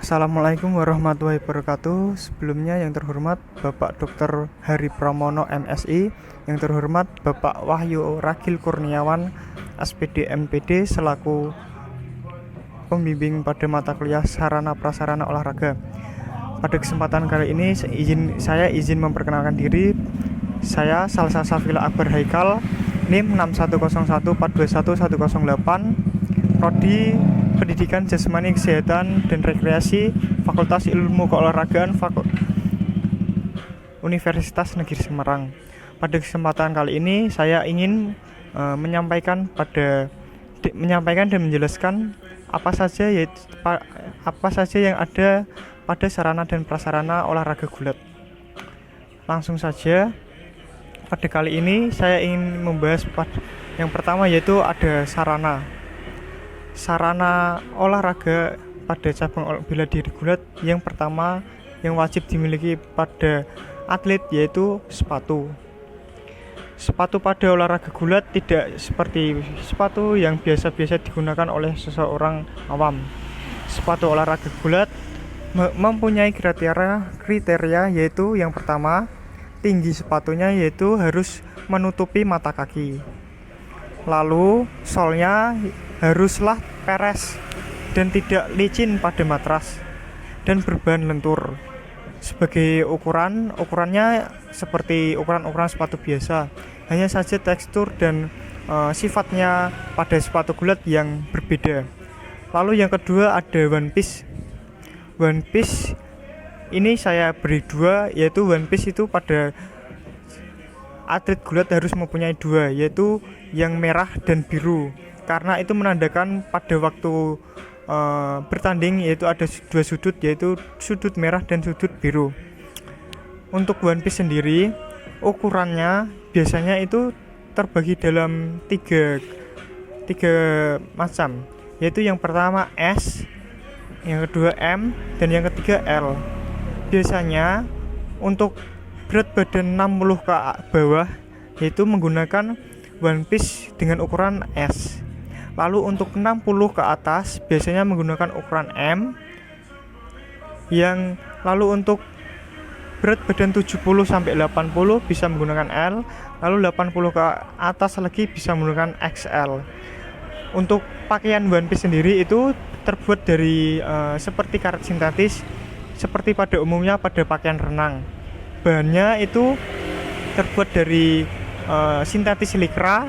Assalamualaikum warahmatullahi wabarakatuh. Sebelumnya yang terhormat Bapak Dr. Hari Pramono MSI, yang terhormat Bapak Wahyu Ragil Kurniawan SPD MPD selaku pembimbing pada mata kuliah Sarana Prasarana Olahraga. Pada kesempatan kali ini saya izin memperkenalkan diri. Saya Salsa Safila Akbar Haikal, NIM 61014210108, Prodi Pendidikan Jasmani Kesehatan dan Rekreasi, Fakultas Ilmu Keolahragaan Universitas Negeri Semarang. Pada kesempatan kali ini saya ingin menyampaikan dan menjelaskan apa saja yang ada pada sarana dan prasarana olahraga gulat. Langsung saja, pada kali ini saya ingin membahas yang pertama, yaitu ada sarana olahraga pada cabang bela diri gulat. Yang pertama yang wajib dimiliki pada atlet yaitu sepatu. Sepatu pada olahraga gulat tidak seperti sepatu yang biasa-biasa digunakan oleh seseorang awam. Sepatu olahraga gulat mempunyai kriteria, yaitu yang pertama, tinggi sepatunya yaitu harus menutupi mata kaki. Lalu solnya haruslah peres dan tidak licin pada matras dan berbahan lentur. Sebagai ukurannya seperti ukuran sepatu biasa, hanya saja tekstur dan sifatnya pada sepatu gulat yang berbeda. Lalu yang kedua ada one piece. One piece ini saya beri dua, yaitu one piece itu pada atlet gulat harus mempunyai dua, yaitu yang merah dan biru, karena itu menandakan pada waktu bertanding yaitu ada dua sudut, yaitu sudut merah dan sudut biru. Untuk one piece sendiri ukurannya biasanya itu terbagi dalam tiga macam, yaitu yang pertama S, yang kedua M, dan yang ketiga L. Biasanya untuk berat badan 60 ke bawah yaitu menggunakan one piece dengan ukuran S. Lalu untuk 60 ke atas biasanya menggunakan ukuran M. Lalu untuk berat badan 70 sampai 80 bisa menggunakan L. Lalu 80 ke atas lagi bisa menggunakan XL. Untuk pakaian one piece sendiri itu terbuat dari seperti karet sintetis seperti pada umumnya pada pakaian renang. Bahannya itu terbuat dari sintetis likra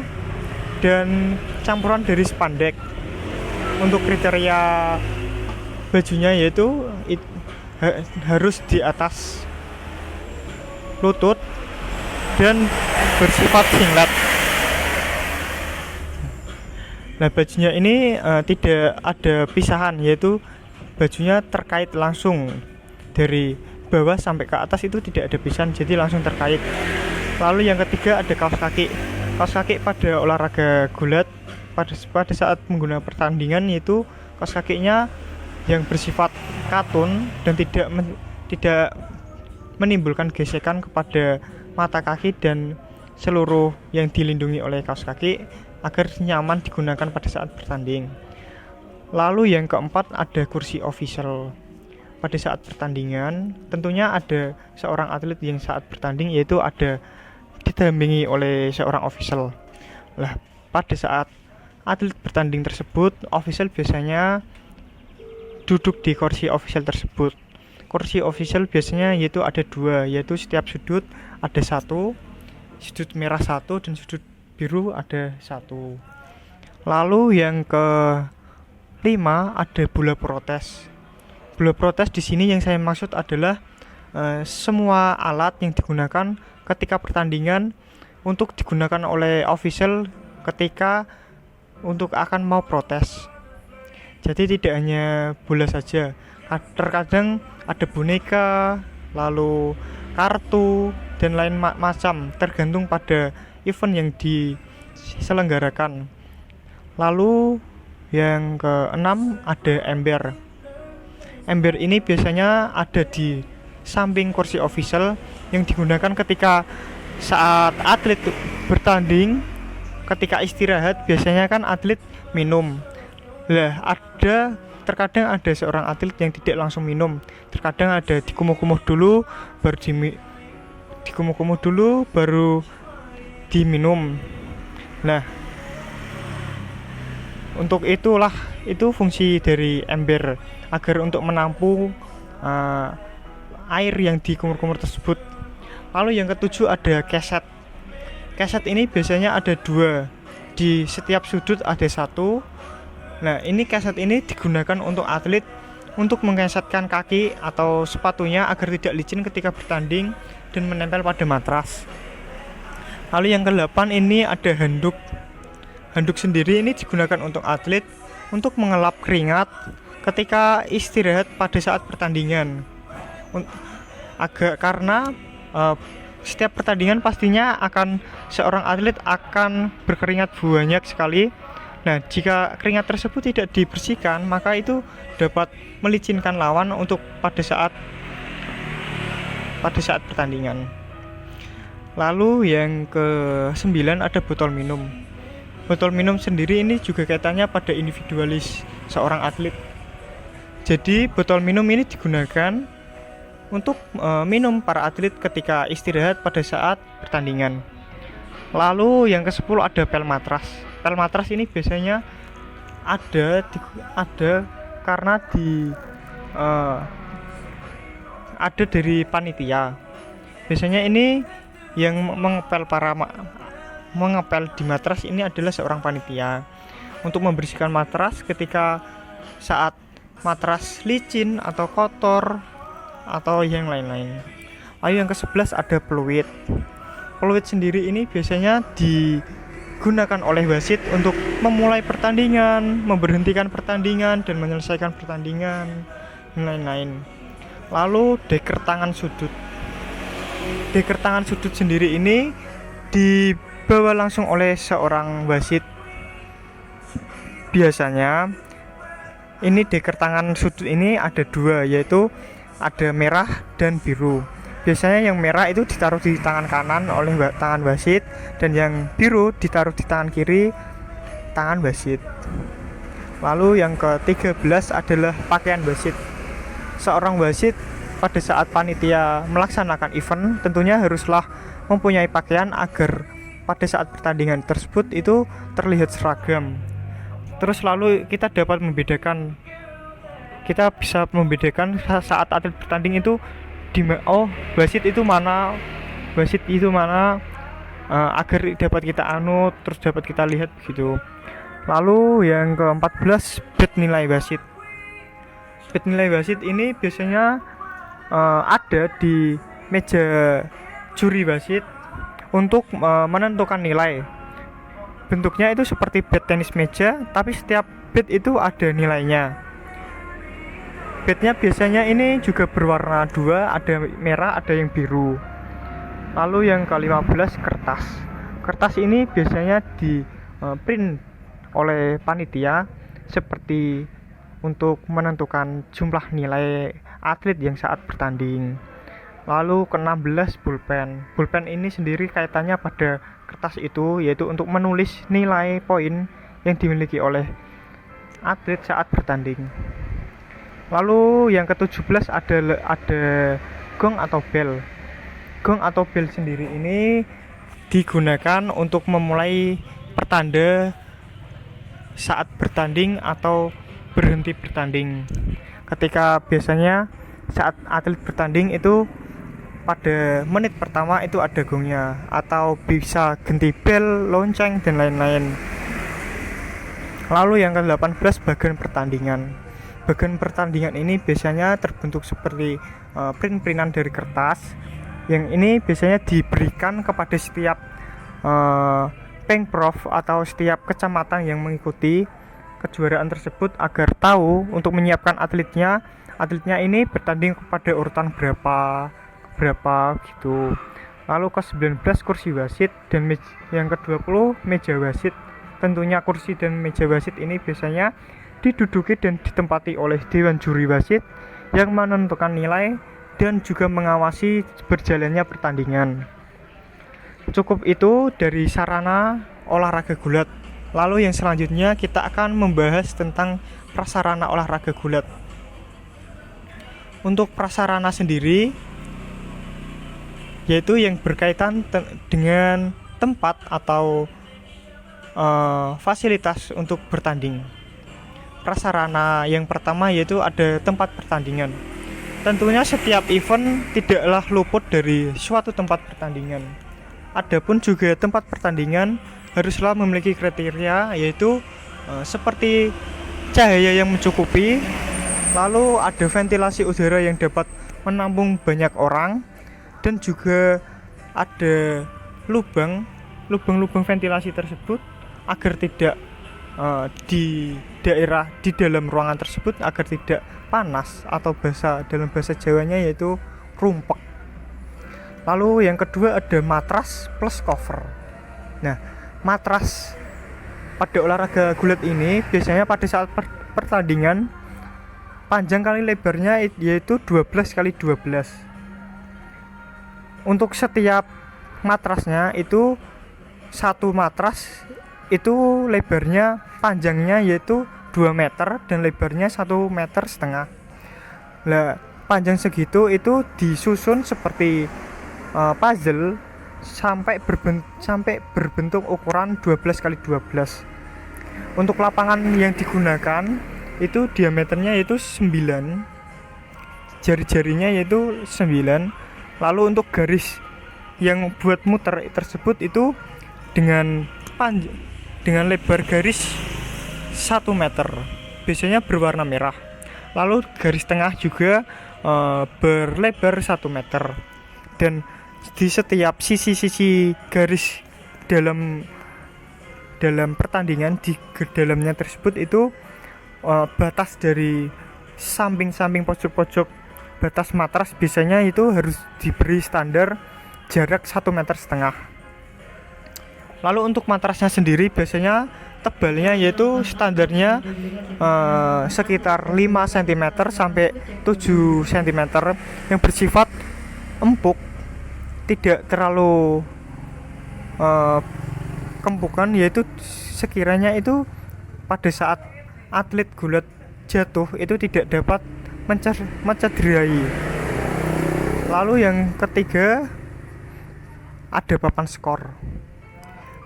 dan campuran dari spandek. Untuk kriteria bajunya yaitu harus di atas lutut dan bersifat singlet. Nah, bajunya ini tidak ada pisahan, yaitu bajunya terkait langsung dari bawah sampai ke atas, itu tidak ada pisahan, jadi langsung terkait. Lalu yang ketiga ada kaos kaki. Kaos kaki pada olahraga gulat pada saat menggunakan pertandingan, yaitu kaos kakinya yang bersifat katun dan tidak menimbulkan gesekan kepada mata kaki dan seluruh yang dilindungi oleh kaos kaki agar nyaman digunakan pada saat bertanding. Lalu yang keempat ada kursi official. Pada saat pertandingan tentunya ada seorang atlet yang saat bertanding yaitu ada didampingi oleh seorang official. Lah, pada saat atlet bertanding tersebut, official biasanya duduk di kursi official tersebut. Kursi official biasanya yaitu ada dua, yaitu setiap sudut ada satu, sudut merah satu dan sudut biru ada satu. Lalu yang kelima ada bola protes. Bola protes di sini yang saya maksud adalah semua alat yang digunakan ketika pertandingan untuk digunakan oleh official ketika untuk akan mau protes. Jadi tidak hanya bola saja, terkadang ada boneka, lalu kartu dan lain macam, tergantung pada event yang diselenggarakan. Lalu yang keenam ada ember. Ember ini biasanya ada di samping kursi official yang digunakan ketika saat atlet bertanding. Ketika istirahat biasanya kan atlet minum. Lah, ada terkadang ada seorang atlet yang tidak langsung minum, terkadang ada dikumuh-kumuh dulu baru diminum. Nah, untuk itu fungsi dari ember, agar untuk menampung air yang di kumur-kumur tersebut. Lalu yang ketujuh ada keset. Keset ini biasanya ada 2, di setiap sudut ada 1. Nah, ini keset ini digunakan untuk atlet untuk mengesetkan kaki atau sepatunya agar tidak licin ketika bertanding dan menempel pada matras. Lalu yang ke-8 ini ada handuk. Handuk sendiri ini digunakan untuk atlet untuk mengelap keringat ketika istirahat pada saat pertandingan. Karena setiap pertandingan pastinya seorang atlet akan berkeringat banyak sekali. Nah, jika keringat tersebut tidak dibersihkan, maka itu dapat melicinkan lawan untuk pada saat pertandingan. Lalu yang ke-9 ada botol minum. Botol minum sendiri ini juga kaitannya pada individualis seorang atlet. Jadi botol minum ini digunakan untuk minum para atlet ketika istirahat pada saat pertandingan. Lalu yang ke-10 ada pel matras. Pel matras ini biasanya ada karena ada dari panitia. Biasanya ini yang mengepel di matras ini adalah seorang panitia untuk membersihkan matras ketika saat matras licin atau kotor atau yang lain-lain. Lalu yang ke-11 ada peluit. Peluit sendiri ini biasanya digunakan oleh wasit untuk memulai pertandingan, memberhentikan pertandingan, dan menyelesaikan pertandingan, dan lain-lain. Lalu deker tangan sudut. Deker tangan sudut sendiri ini dibawa langsung oleh seorang wasit. Biasanya ini deker tangan sudut ini ada 2, yaitu ada merah dan biru. Biasanya yang merah itu ditaruh di tangan kanan oleh tangan wasit, dan yang biru ditaruh di tangan kiri tangan wasit. Lalu yang ke-13 adalah pakaian wasit. Seorang wasit pada saat panitia melaksanakan event tentunya haruslah mempunyai pakaian agar pada saat pertandingan tersebut itu terlihat seragam. Terus lalu kita bisa membedakan saat atlet bertanding itu wasit itu mana agar dapat kita terus dapat kita lihat begitu. Lalu yang ke-14 bed nilai wasit. Bed nilai wasit ini biasanya ada di meja juri wasit untuk menentukan nilai. Bentuknya itu seperti bed tenis meja, tapi setiap bed itu ada nilainya. Bednya biasanya ini juga berwarna 2, ada merah, ada yang biru. Lalu yang ke-15 kertas. Kertas ini biasanya di print oleh panitia seperti untuk menentukan jumlah nilai atlet yang saat bertanding. Lalu ke-16 pulpen. Pulpen ini sendiri kaitannya pada kertas itu, yaitu untuk menulis nilai poin yang dimiliki oleh atlet saat bertanding. Lalu yang ke-17 ada gong atau bel. Gong atau bel sendiri ini digunakan untuk memulai pertanda saat bertanding atau berhenti bertanding. Ketika biasanya saat atlet bertanding itu pada menit pertama itu ada gongnya, atau bisa ganti bel, lonceng, dan lain-lain. Lalu yang ke-18 bagian pertandingan. Bagian pertandingan ini biasanya terbentuk seperti print-printan dari kertas, yang ini biasanya diberikan kepada setiap pengprov atau setiap kecamatan yang mengikuti kejuaraan tersebut agar tahu untuk menyiapkan atletnya ini bertanding kepada urutan berapa gitu. Lalu ke-19 kursi wasit, dan yang ke-20 meja wasit. Tentunya kursi dan meja wasit ini biasanya diduduki dan ditempati oleh dewan juri wasit yang menentukan nilai dan juga mengawasi berjalannya pertandingan. Cukup itu dari sarana olahraga gulat. Lalu yang selanjutnya kita akan membahas tentang prasarana olahraga gulat. Untuk prasarana sendiri yaitu yang berkaitan dengan tempat atau fasilitas untuk bertanding. Prasarana yang pertama yaitu ada tempat pertandingan. Tentunya setiap event tidaklah luput dari suatu tempat pertandingan. Adapun juga tempat pertandingan haruslah memiliki kriteria, yaitu seperti cahaya yang mencukupi, lalu ada ventilasi udara yang dapat menampung banyak orang, dan juga ada lubang ventilasi tersebut agar tidak di dalam ruangan tersebut agar tidak panas, atau dalam bahasa Jawanya yaitu rumpek. Lalu yang kedua ada matras plus cover. Nah, matras pada olahraga gulat ini biasanya pada saat pertandingan panjang kali lebarnya yaitu 12 kali 12. Untuk setiap matrasnya itu satu matras itu lebarnya, panjangnya yaitu 2 meter dan lebarnya 1,5 meter. Lah, panjang segitu itu disusun seperti puzzle sampai berbentuk ukuran 12 kali 12. Untuk lapangan yang digunakan itu diameternya yaitu 9, jari-jarinya yaitu 9. Lalu untuk garis yang buat muter tersebut itu dengan lebar garis 1 meter, biasanya berwarna merah. Lalu garis tengah juga berlebar 1 meter, dan di setiap sisi-sisi garis dalam pertandingan di dalamnya tersebut itu batas dari samping-samping pojok-pojok batas matras biasanya itu harus diberi standar jarak 1,5 meter. Lalu untuk matrasnya sendiri biasanya tebalnya yaitu standarnya sekitar 5 cm sampai 7 cm yang bersifat empuk, tidak terlalu kempukan, yaitu sekiranya itu pada saat atlet gulat jatuh itu tidak dapat mencederai. Lalu yang ketiga ada papan skor.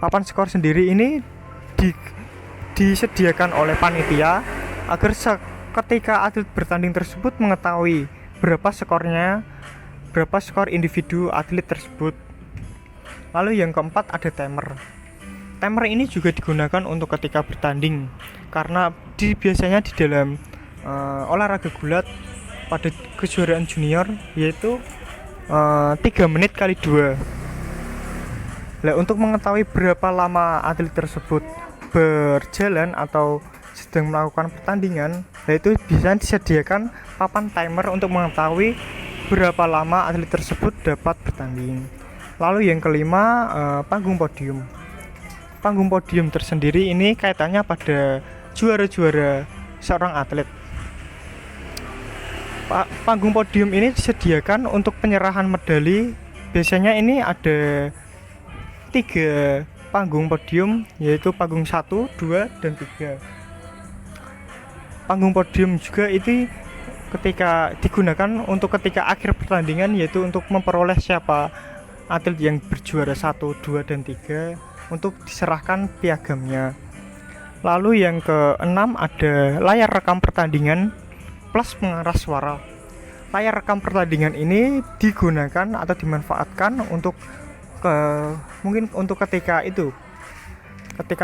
Papan skor sendiri ini disediakan oleh panitia agar ketika atlet bertanding tersebut mengetahui berapa skor individu atlet tersebut. Lalu yang keempat ada timer. Timer ini juga digunakan untuk ketika bertanding, karena biasanya di dalam olahraga gulat pada kejuaraan junior yaitu 3 menit kali 2. Nah, untuk mengetahui berapa lama atlet tersebut berjalan atau sedang melakukan pertandingan, itu bisa disediakan papan timer untuk mengetahui berapa lama atlet tersebut dapat bertanding. Lalu yang kelima panggung podium. Panggung podium tersendiri ini kaitannya pada juara-juara seorang atlet. Panggung podium ini disediakan untuk penyerahan medali. Biasanya ini ada 3 panggung podium, yaitu panggung 1, 2, dan 3. Panggung podium juga itu ketika digunakan untuk ketika akhir pertandingan, yaitu untuk memperoleh siapa atlet yang berjuara 1, 2, dan 3 untuk diserahkan piagamnya. Lalu yang ke-6 ada layar rekam pertandingan plus pengeras suara. Layar rekam pertandingan ini digunakan atau dimanfaatkan untuk mungkin untuk ketika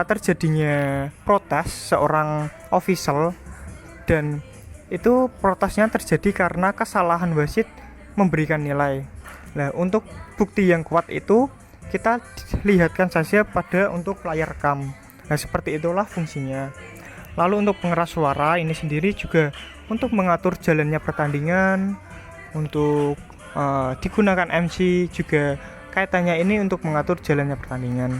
terjadinya protes seorang official, dan itu protesnya terjadi karena kesalahan wasit memberikan nilai. Nah, untuk bukti yang kuat itu kita lihatkan saja pada untuk layar rekam. Nah, seperti itulah fungsinya. Lalu untuk pengeras suara ini sendiri juga untuk mengatur jalannya pertandingan, untuk digunakan MC juga kaitannya ini untuk mengatur jalannya pertandingan.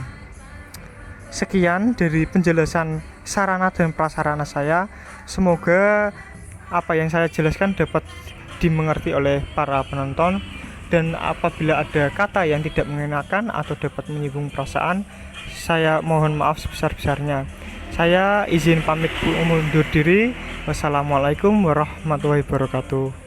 Sekian dari penjelasan sarana dan prasarana saya. Semoga apa yang saya jelaskan dapat dimengerti oleh para penonton, dan apabila ada kata yang tidak mengenakan atau dapat menyinggung perasaan, saya mohon maaf sebesar-besarnya. Saya izin pamit undur diri. Wassalamualaikum warahmatullahi wabarakatuh.